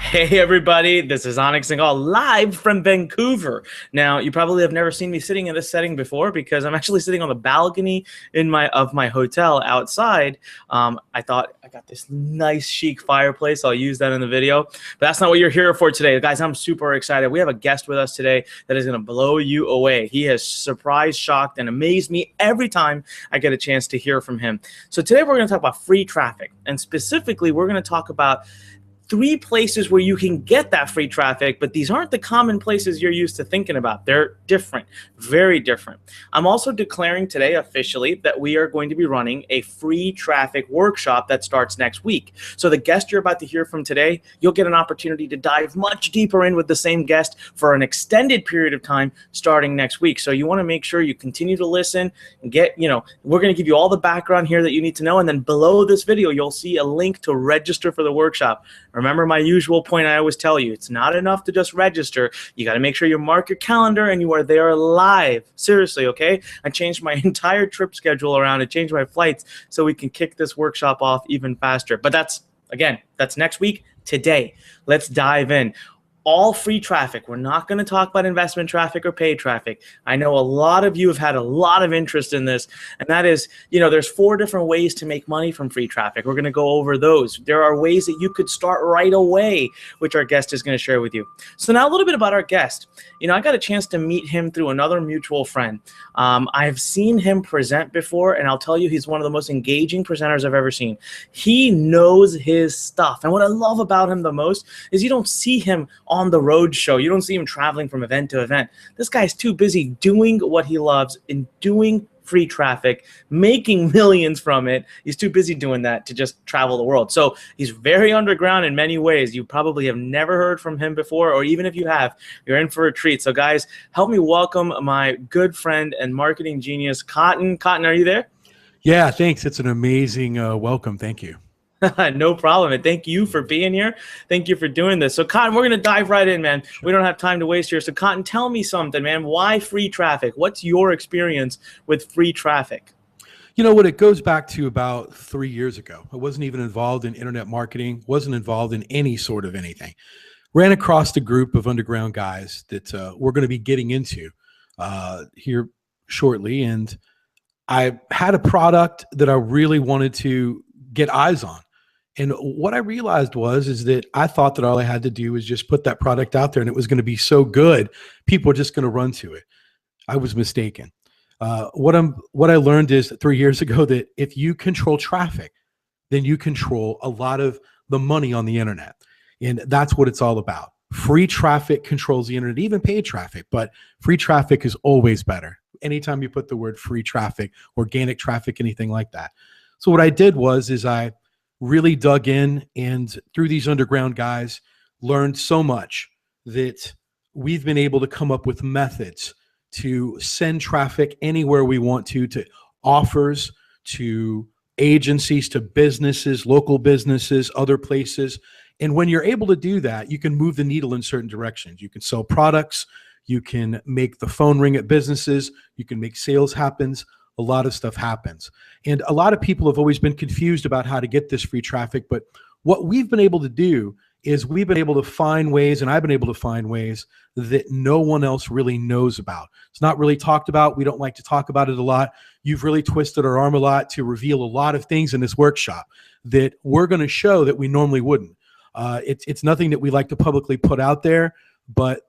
Hey everybody, this is Onyx Singhal live from Vancouver. Now, you probably have never seen me sitting in this setting before because I'm actually sitting on the balcony of my hotel outside. I thought I got this nice chic fireplace. I'll use that in the video, but that's not what you're here for today. Guys, I'm super excited. We have a guest with us today that is going to blow you away. He has surprised, shocked, and amazed me every time I get a chance to hear from him. So today we're going to talk about free traffic, and specifically we're going to talk about three places where you can get that free traffic, but these aren't the common places you're used to thinking about. They're different, very different. I'm also declaring today officially that we are going to be running a free traffic workshop that starts next week. So the guest you're about to hear from today, you'll get an opportunity to dive much deeper in with the same guest for an extended period of time starting next week. So you want to make sure you continue to listen and we're going to give you all the background here that you need to know. And then below this video, you'll see a link to register for the workshop. Remember my usual point I always tell you, it's not enough to just register. You got to make sure you mark your calendar and you are there live. Seriously, okay? I changed my entire trip schedule around. I changed my flights so we can kick this workshop off even faster. But that's next week. Today, let's dive in. All free traffic. We're not going to talk about investment traffic or paid traffic. I know a lot of you have had a lot of interest in this, and that is, there's 4 different ways to make money from free traffic. We're going to go over those. There are ways that you could start right away, which our guest is going to share with you. So now a little bit about our guest. I got a chance to meet him through another mutual friend. I've seen him present before, and I'll tell you, he's one of the most engaging presenters I've ever seen. He knows his stuff, and what I love about him the most is you don't see him on the road show. You don't see him traveling from event to event. This guy's too busy doing what he loves and doing free traffic, making millions from it. He's too busy doing that to just travel the world. So he's very underground in many ways. You probably have never heard from him before, or even if you have, you're in for a treat. So guys, help me welcome my good friend and marketing genius, Cotton. Cotton, are you there? Yeah, thanks. It's an amazing welcome. Thank you. No problem. And thank you for being here. Thank you for doing this. So Cotton, we're going to dive right in, man. Sure. We don't have time to waste here. So Cotton, tell me something, man. Why free traffic? What's your experience with free traffic? You know what? It goes back to about 3 years ago. I wasn't even involved in internet marketing, wasn't involved in any sort of anything. Ran across a group of underground guys that we're going to be getting into here shortly. And I had a product that I really wanted to get eyes on. And what I realized is that I thought that all I had to do was just put that product out there and it was going to be so good, people are just going to run to it. I was mistaken. What I learned is 3 years ago that if you control traffic, then you control a lot of the money on the internet. And that's what it's all about. Free traffic controls the internet, even paid traffic, but free traffic is always better. Anytime you put the word free traffic, organic traffic, anything like that. So what I did is I really dug in, and through these underground guys, learned so much that we've been able to come up with methods to send traffic anywhere we want to offers, to agencies, to businesses, local businesses, other places. And when you're able to do that, you can move the needle in certain directions. You can sell products, you can make the phone ring at businesses, you can make sales happen. A lot of stuff happens. And a lot of people have always been confused about how to get this free traffic. But what we've been able to do is we've been able to find ways, and I've been able to find ways that no one else really knows about. It's not really talked about. We don't like to talk about it a lot. You've really twisted our arm a lot to reveal a lot of things in this workshop that we're going to show that we normally wouldn't. It's nothing that we like to publicly put out there, but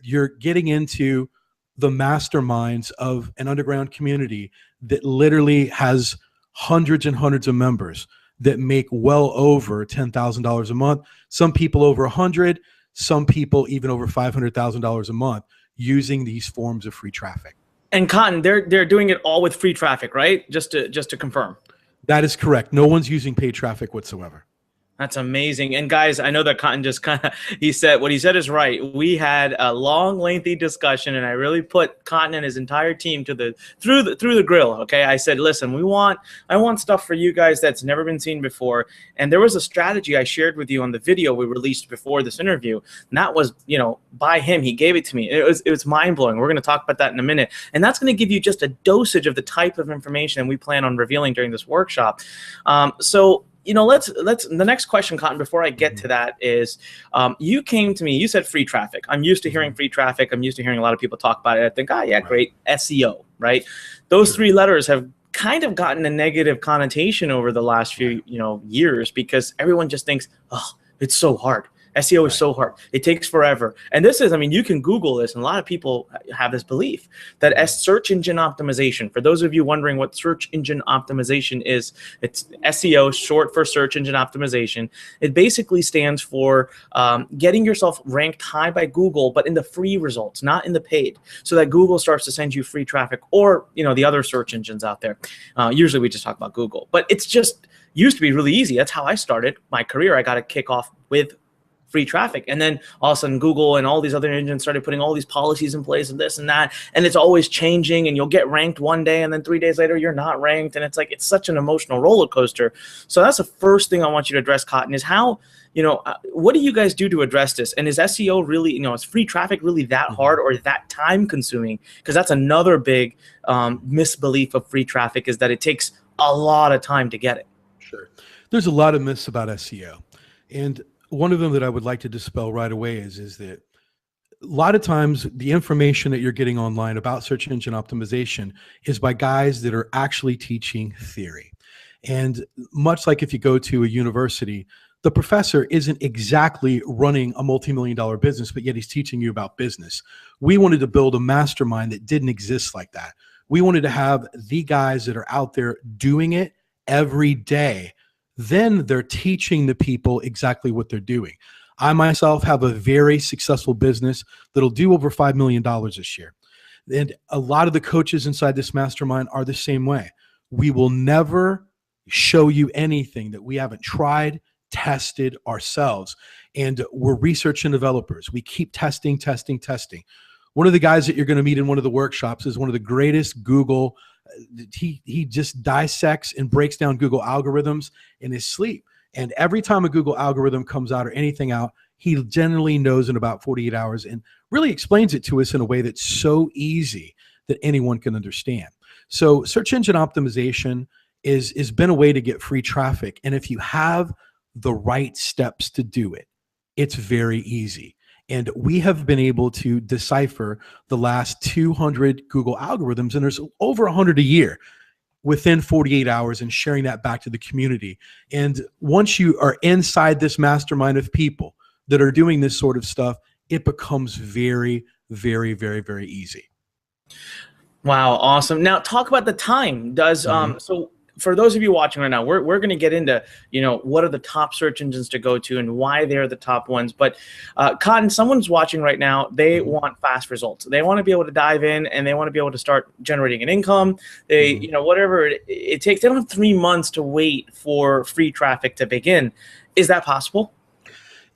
you're getting into the masterminds of an underground community that literally has hundreds and hundreds of members that make well over $10,000 a month. Some people over 100, some people even over $500,000 a month using these forms of free traffic. And Cotton, they're doing it all with free traffic, right? Just to confirm. That is correct. No one's using paid traffic whatsoever. That's amazing. And guys, I know that Cotton just what he said is right. We had a long, lengthy discussion, and I really put Cotton and his entire team through the grill. Okay. I said, listen, I want stuff for you guys that's never been seen before. And there was a strategy I shared with you on the video we released before this interview. And that was, by him. He gave it to me. It was mind blowing. We're going to talk about that in a minute. And that's going to give you just a dosage of the type of information we plan on revealing during this workshop. So let's the next question, Cotton, before I get to that is, you came to me, you said free traffic. I'm used to hearing free traffic. I'm used to hearing a lot of people talk about it. I think, yeah, great, SEO, right? Those three letters have kind of gotten a negative connotation over the last few, years, because everyone just thinks, oh, it's so hard. SEO is so hard. It takes forever. And this is, you can Google this, and a lot of people have this belief that search engine optimization, for those of you wondering what search engine optimization is, it's SEO, short for search engine optimization. It basically stands for getting yourself ranked high by Google, but in the free results, not in the paid, so that Google starts to send you free traffic, or, the other search engines out there. Usually we just talk about Google, but it's just used to be really easy. That's how I started my career. I got to kick off with free traffic. And then all of a sudden Google and all these other engines started putting all these policies in place and this and that. And it's always changing, and you'll get ranked one day and then 3 days later you're not ranked. And it's like, it's such an emotional roller coaster. So that's the first thing I want you to address, Cotton, is how, what do you guys do to address this? And is SEO really, is free traffic really that hard or that time consuming? Because that's another big misbelief of free traffic, is that it takes a lot of time to get it. Sure. There's a lot of myths about SEO. And one of them that I would like to dispel right away is that a lot of times the information that you're getting online about search engine optimization is by guys that are actually teaching theory. And much like if you go to a university, the professor isn't exactly running a multi-million-dollar business, but yet he's teaching you about business. We wanted to build a mastermind that didn't exist like that. We wanted to have the guys that are out there doing it every day. Then they're teaching the people exactly what they're doing. I myself have a very successful business that'll do over $5 million this year. And a lot of the coaches inside this mastermind are the same way. We will never show you anything that we haven't tried, tested ourselves. And we're research and developers. We keep testing. One of the guys that you're going to meet in one of the workshops is one of the greatest Google. He just dissects and breaks down Google algorithms in his sleep. And every time a Google algorithm comes out or anything out, he generally knows in about 48 hours and really explains it to us in a way that's so easy that anyone can understand. So search engine optimization is been a way to get free traffic. And if you have the right steps to do it, it's very easy. And we have been able to decipher the last 200 Google algorithms, and there's over 100 a year, within 48 hours, and sharing that back to the community. And once you are inside this mastermind of people that are doing this sort of stuff, it becomes very, very, very, very easy. Wow, awesome. Now talk about the time. So for those of you watching right now, we're going to get into, what are the top search engines to go to and why they're the top ones. But Cotton, someone's watching right now, they want fast results. They want to be able to dive in, and they want to be able to start generating an income. They, whatever it takes. They don't have 3 months to wait for free traffic to begin. Is that possible?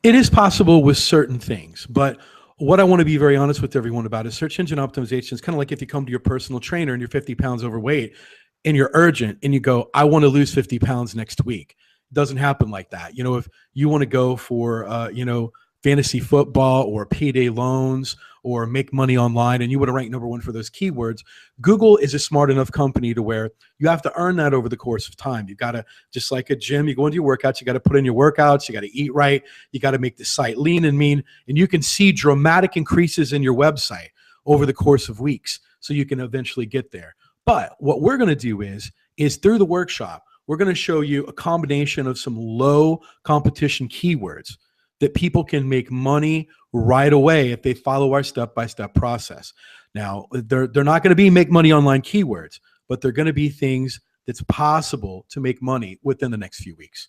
It is possible with certain things, but what I want to be very honest with everyone about is search engine optimization is kind of like if you come to your personal trainer and you're 50 pounds overweight, and you're urgent and you go, I want to lose 50 pounds next week. It doesn't happen like that. If you want to go for, fantasy football or payday loans or make money online, and you want to rank #1 for those keywords, Google is a smart enough company to where you have to earn that over the course of time. You've got to, just like a gym, you go into your workouts, you got to put in your workouts, you got to eat right, you got to make the site lean and mean, and you can see dramatic increases in your website over the course of weeks, so you can eventually get there. But what we're going to do is through the workshop, we're going to show you a combination of some low competition keywords that people can make money right away if they follow our step-by-step process. Now, they're not going to be make money online keywords, but they're going to be things that's possible to make money within the next few weeks.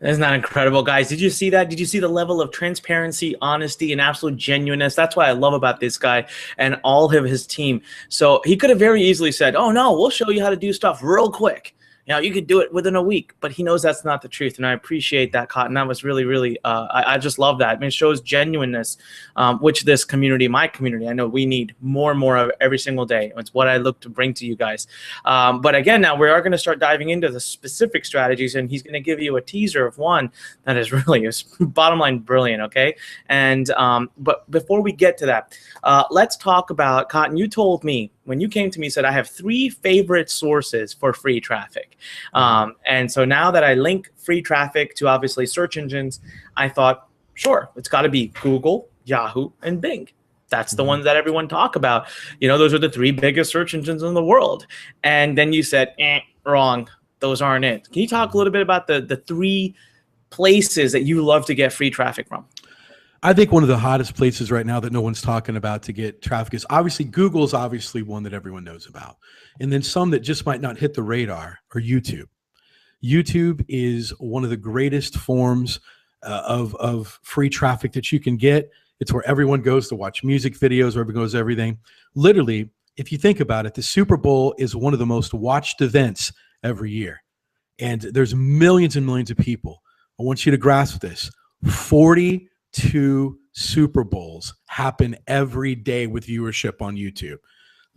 Isn't that incredible, guys? Did you see that? Did you see the level of transparency, honesty, and absolute genuineness? That's what I love about this guy and all of his team. So he could have very easily said, oh, no, we'll show you how to do stuff real quick. You could do it within a week, but he knows that's not the truth. And I appreciate that, Cotton. That was really, really, I just love that. It shows genuineness, which this community, my community, I know we need more and more of every single day. It's what I look to bring to you guys. But again, now we are going to start diving into the specific strategies, and he's going to give you a teaser of one that is really, bottom line, brilliant, okay? And but before we get to that, let's talk about, Cotton, you told me when you came to me, said I have 3 favorite sources for free traffic. And so now that I link free traffic to obviously search engines, I thought, sure, it's got to be Google, Yahoo, and Bing. That's the ones that everyone talk about. You know, those are the 3 biggest search engines in the world. And then you said, wrong. Those aren't it. Can you talk a little bit about the 3 places that you love to get free traffic from? I think one of the hottest places right now that no one's talking about to get traffic is obviously Google's obviously one that everyone knows about. And then some that just might not hit the radar are YouTube. YouTube is one of the greatest forms of free traffic that you can get. It's where everyone goes to watch music videos, where everyone goes everything. Literally, if you think about it, the Super Bowl is one of the most watched events every year. And there's millions and millions of people. I want you to grasp this. 42 Super Bowls happen every day with viewership on YouTube.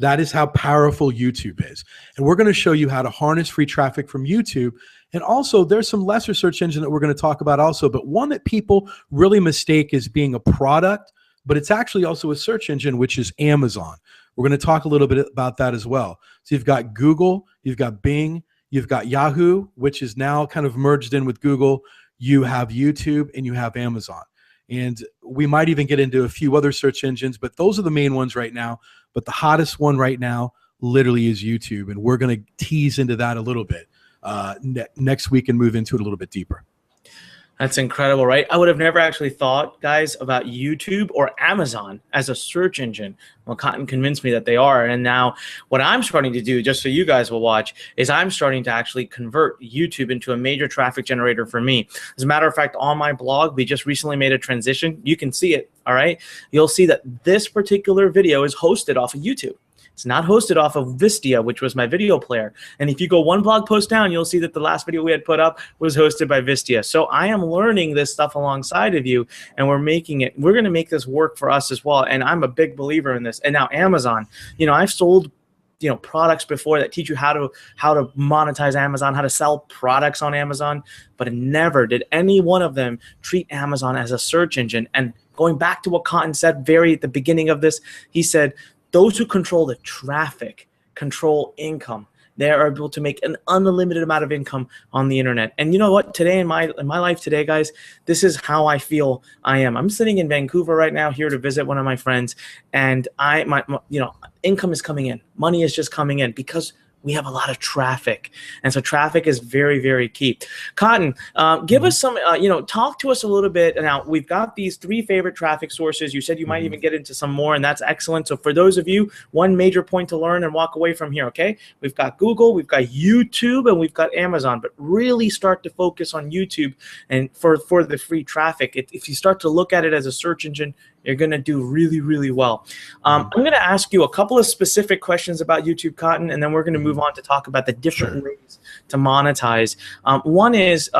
That is how powerful YouTube is. And we're going to show you how to harness free traffic from YouTube. And also, there's some lesser search engine that we're going to talk about also, but one that people really mistake as being a product, but it's actually also a search engine, which is Amazon. We're going to talk a little bit about that as well. So you've got Google, you've got Bing, you've got Yahoo, which is now kind of merged in with Google. You have YouTube, and you have Amazon. And we might even get into a few other search engines, but those are the main ones right now. But the hottest one right now literally is YouTube. And we're going to tease into that a little bit next week and move into it a little bit deeper. That's incredible, right? I would have never actually thought, guys, about YouTube or Amazon as a search engine. Well, Cotton convinced me that they are. And now what I'm starting to do, just so you guys will watch, is I'm starting to actually convert YouTube into a major traffic generator for me. As a matter of fact, on my blog, we just recently made a transition. You can see it, all right? You'll see that this particular video is hosted off of YouTube. It's not hosted off of Vistia, which was my video player. And if you go 1 blog post down, you'll see that the last video we had put up was hosted by Vistia. So I am learning this stuff alongside of you, and we're going to make this work for us as well. And I'm a big believer in this. And now Amazon, you know, I've sold, you know, products before that teach you how to monetize Amazon, how to sell products on Amazon, but never did any one of them treat Amazon as a search engine. And going back to what Cotton said very at the beginning of this, he said, those who control the traffic control income. They are able to make an unlimited amount of income on the internet. And you know what? Today in my life today, guys, this is how I feel I am. I'm sitting in Vancouver right now, here to visit one of my friends, and my income is coming in. Money is just coming in because we have a lot of traffic. And so traffic is very, very key. Cotton, give us some, talk to us a little bit. Now, we've got these 3 favorite traffic sources. You said you might even get into some more, and that's excellent. So for those of you, one major point to learn and walk away from here, okay? We've got Google, we've got YouTube, and we've got Amazon, but really start to focus on YouTube and for the free traffic. If you start to look at it as a search engine, you're going to do really, really well. I'm going to ask you a couple of specific questions about YouTube, Cotton, and then we're going to move on to talk about the different ways to monetize. One is,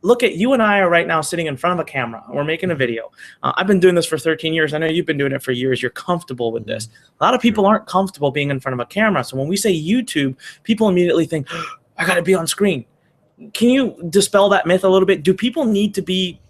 look at you and I are right now sitting in front of a camera. We're making a video. I've been doing this for 13 years. I know you've been doing it for years. You're comfortable with this. A lot of people aren't comfortable being in front of a camera. So when we say YouTube, people immediately think, I got to be on screen. Can you dispel that myth a little bit? Do people need to be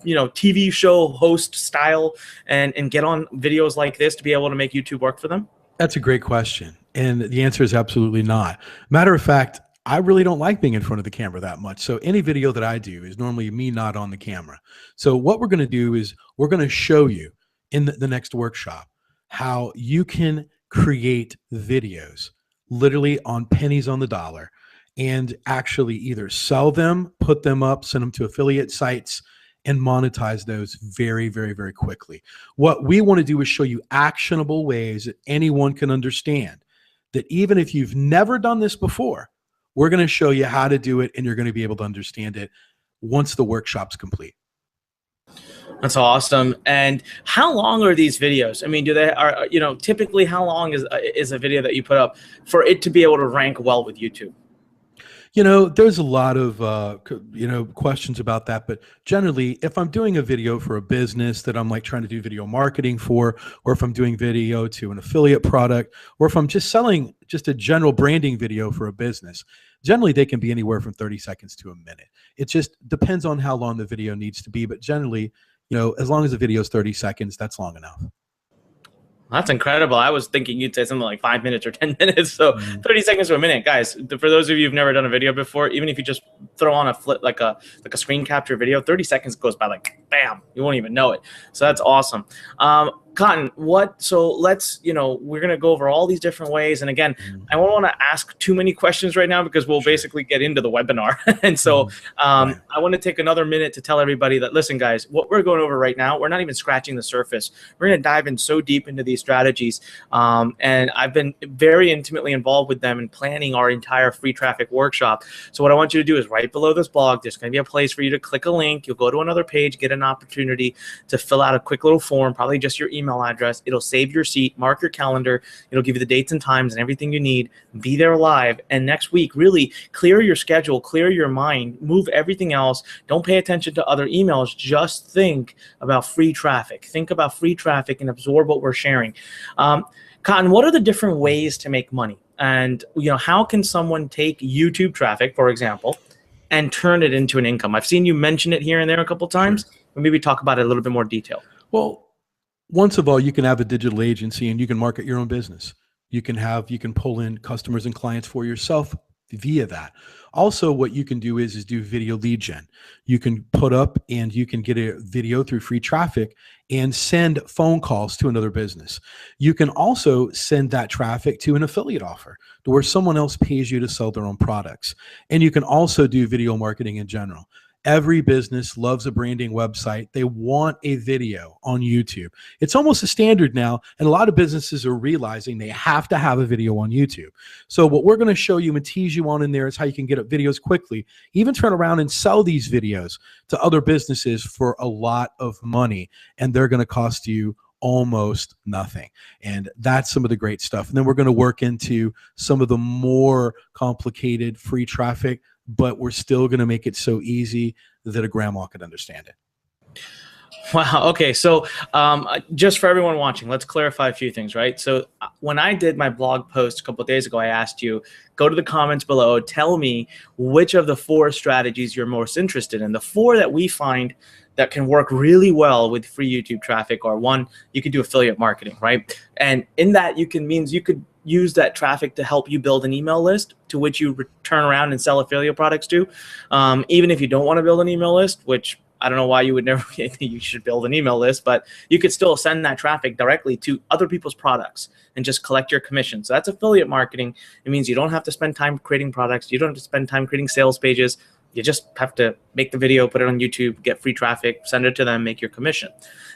TV show host style and get on videos like this to be able to make YouTube work for them? That's a great question. And the answer is absolutely not. Matter of fact, I really don't like being in front of the camera that much. So any video that I do is normally me not on the camera. So what we're going to do is we're going to show you in the next workshop how you can create videos literally on pennies on the dollar and actually either sell them, put them up, send them to affiliate sites, and monetize those very, very, very quickly. What we want to do is show you actionable ways that anyone can understand that even if you've never done this before, we're going to show you how to do it, and you're going to be able to understand it once the workshop's complete. That's awesome. And how long are these videos? I mean, typically how long is a video that you put up for it to be able to rank well with YouTube? There's a lot of, questions about that. But generally, if I'm doing a video for a business that I'm like trying to do video marketing for, or if I'm doing video to an affiliate product, or if I'm just selling just a general branding video for a business, generally they can be anywhere from 30 seconds to a minute. It just depends on how long the video needs to be. But generally, as long as the video is 30 seconds, that's long enough. That's incredible. I was thinking you'd say something like 5 minutes or 10 minutes. So Mm, 30 seconds to a minute, guys. For those of you who've never done a video before, even if you just throw on a flip, like a screen capture video, 30 seconds goes by like bam, you won't even know it. So that's awesome. Cotton, so let's, we're going to go over all these different ways. And again, mm, I won't want to ask too many questions right now because we'll sure. basically get into the webinar. And so Mhm. Right. I want to take another minute to tell everybody that, listen, guys, what we're going over right now, we're not even scratching the surface. We're going to dive in so deep into these strategies. And I've been very intimately involved with them in planning our entire free traffic workshop. So what I want you to do is right below this blog, there's going to be a place for you to click a link. You'll go to another page, get an opportunity to fill out a quick little form, probably just your email address. It'll save your seat, mark your calendar. It'll give you the dates and times and everything you need. Be there live. And next week, really clear your schedule, clear your mind, move everything else. Don't pay attention to other emails. Just think about free traffic. Think about free traffic and absorb what we're sharing. Cotton, what are the different ways to make money? And how can someone take YouTube traffic, for example, and turn it into an income? I've seen you mention it here and there a couple times, Sure. but maybe talk about it in a little bit more detail. Well, once of all, you can have a digital agency and you can market your own business. You can pull in customers and clients for yourself via that. Also, what you can do is do video lead gen. You can put up and you can get a video through free traffic and send phone calls to another business. You can also send that traffic to an affiliate offer to where someone else pays you to sell their own products. And you can also do video marketing in general. Every business loves a branding website. They want a video on YouTube. It's almost a standard now, and a lot of businesses are realizing they have to have a video on YouTube. So what we're going to show you and tease you on in there is how you can get up videos quickly, even turn around and sell these videos to other businesses for a lot of money, and they're going to cost you almost nothing. And that's some of the great stuff. And then we're going to work into some of the more complicated free traffic, but we're still going to make it so easy that a grandma could understand it. Wow. Okay. So just for everyone watching, let's clarify a few things, right? So when I did my blog post a couple of days ago, I asked you, go to the comments below, tell me which of the 4 strategies you're most interested in. The 4 that we find that can work really well with free YouTube traffic are: 1, you could do affiliate marketing, right? And in that, you could use that traffic to help you build an email list to which you turn around and sell affiliate products to. Even if you don't want to build an email list, which I don't know why you would never think you should build an email list, but you could still send that traffic directly to other people's products and just collect your commission. So that's affiliate marketing. It means you don't have to spend time creating products. You don't have to spend time creating sales pages. You just have to make the video, put it on YouTube, get free traffic, send it to them, make your commission.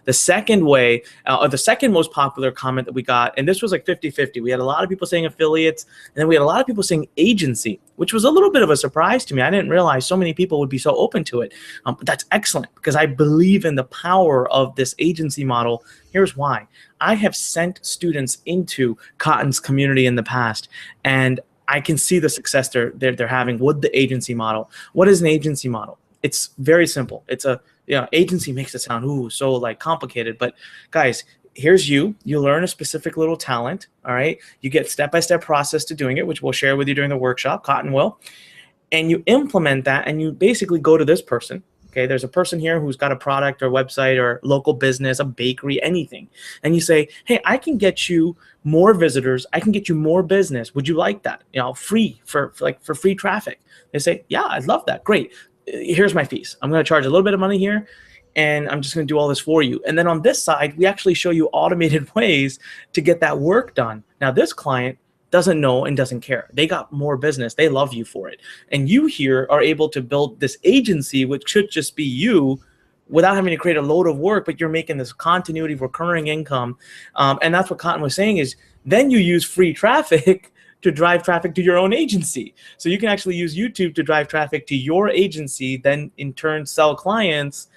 The second way, or the second most popular comment that we got, and this was like 50-50. We had a lot of people saying affiliates, and then we had a lot of people saying agency, which was a little bit of a surprise to me. I didn't realize so many people would be so open to it. But that's excellent because I believe in the power of this agency model. Here's why. I have sent students into Cotton's community in the past, and I can see the success they're having with the agency model. What is an agency model? It's very simple. It's agency makes it sound so like complicated, but guys, here's you learn a specific little talent. All right, you get step-by-step process to doing it, which we'll share with you during the workshop, Cotton will, and you implement that, and you basically go to this person. Okay, there's a person here who's got a product or website or local business, a bakery, anything. And you say, hey, I can get you more visitors. I can get you more business. Would you like that? Free for free traffic. They say, yeah, I'd love that. Great. Here's my fees. I'm going to charge a little bit of money here, and I'm just going to do all this for you. And then on this side, we actually show you automated ways to get that work done. Now, this client doesn't know and doesn't care. They got more business. They love you for it. And you here are able to build this agency, which should just be you without having to create a load of work, but you're making this continuity of recurring income. And that's what Cotton was saying is then you use free traffic to drive traffic to your own agency. So you can actually use YouTube to drive traffic to your agency, then in turn sell clients,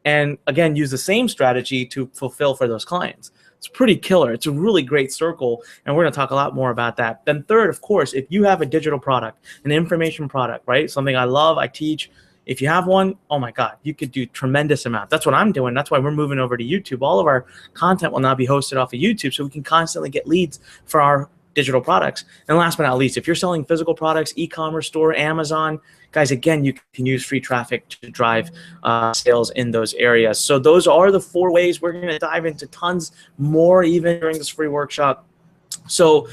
and again, use the same strategy to fulfill for those clients. It's pretty killer. It's a really great circle, and we're going to talk a lot more about that. Then third, of course, if you have a digital product, an information product, right? Something I love, I teach. If you have one, oh my God, you could do tremendous amount. That's what I'm doing. That's why we're moving over to YouTube. All of our content will now be hosted off of YouTube, so we can constantly get leads for our digital products. And last but not least, if you're selling physical products, e-commerce store, Amazon, guys, again, you can use free traffic to drive sales in those areas. So those are the 4 ways. We're going to dive into tons more even during this free workshop. So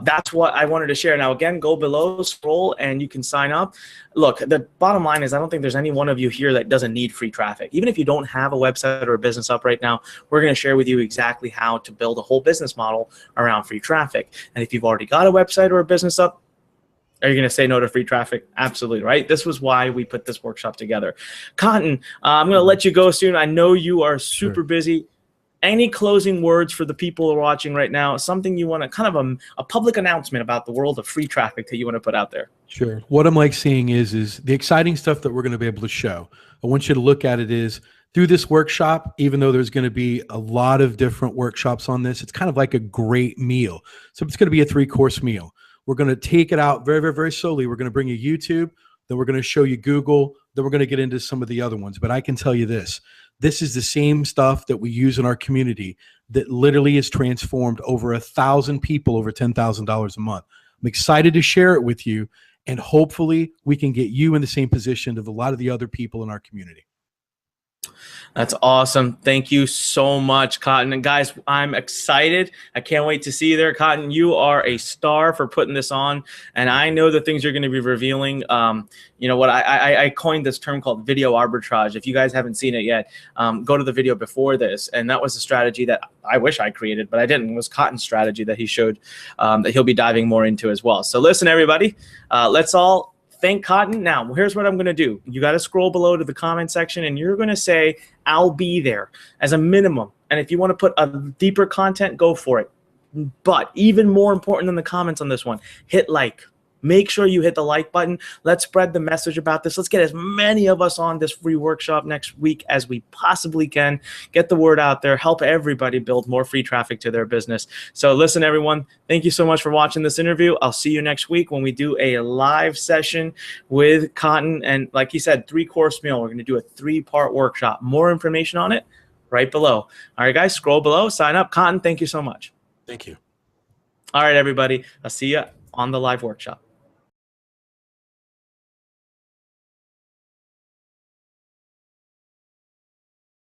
that's what I wanted to share. Now, again, go below, scroll, and you can sign up. Look, the bottom line is I don't think there's any one of you here that doesn't need free traffic. Even if you don't have a website or a business up right now, we're going to share with you exactly how to build a whole business model around free traffic. And if you've already got a website or a business up, are you going to say no to free traffic? Absolutely, right? This was why we put this workshop together. Cotton, I'm going to let you go soon. I know you are super busy. Any closing words for the people who are watching right now? Something you want to kind of a public announcement about the world of free traffic that you want to put out there? Sure. What I'm like seeing is the exciting stuff that we're going to be able to show. I want you to look at it is through this workshop, even though there's going to be a lot of different workshops on this, it's kind of like a great meal. So it's going to be a 3-course meal. We're going to take it out very, very, very slowly. We're going to bring you YouTube, then we're going to show you Google, then we're going to get into some of the other ones. But I can tell you this is the same stuff that we use in our community that literally has transformed over 1,000 people over $10,000 a month. I'm excited to share it with you, and hopefully we can get you in the same position of a lot of the other people in our community. That's awesome. Thank you so much, Cotton. And guys, I'm excited. I can't wait to see you there. Cotton, you are a star for putting this on. And I know the things you're going to be revealing. You know what? I coined this term called video arbitrage. If you guys haven't seen it yet, go to the video before this. And that was a strategy that I wish I created, but I didn't. It was Cotton's strategy that he showed that he'll be diving more into as well. So listen, everybody, let's all thank Cotton. Now, here's what I'm going to do. You got to scroll below to the comment section, and you're going to say, I'll be there as a minimum. And if you want to put a deeper content, go for it. But even more important than the comments on this one, hit like. Make sure you hit the like button. Let's spread the message about this. Let's get as many of us on this free workshop next week as we possibly can. Get the word out there. Help everybody build more free traffic to their business. So listen, everyone, thank you so much for watching this interview. I'll see you next week when we do a live session with Cotton. And like he said, 3-course meal. We're going to do a 3-part workshop. More information on it right below. All right, guys, scroll below. Sign up. Cotton, thank you so much. Thank you. All right, everybody. I'll see you on the live workshop.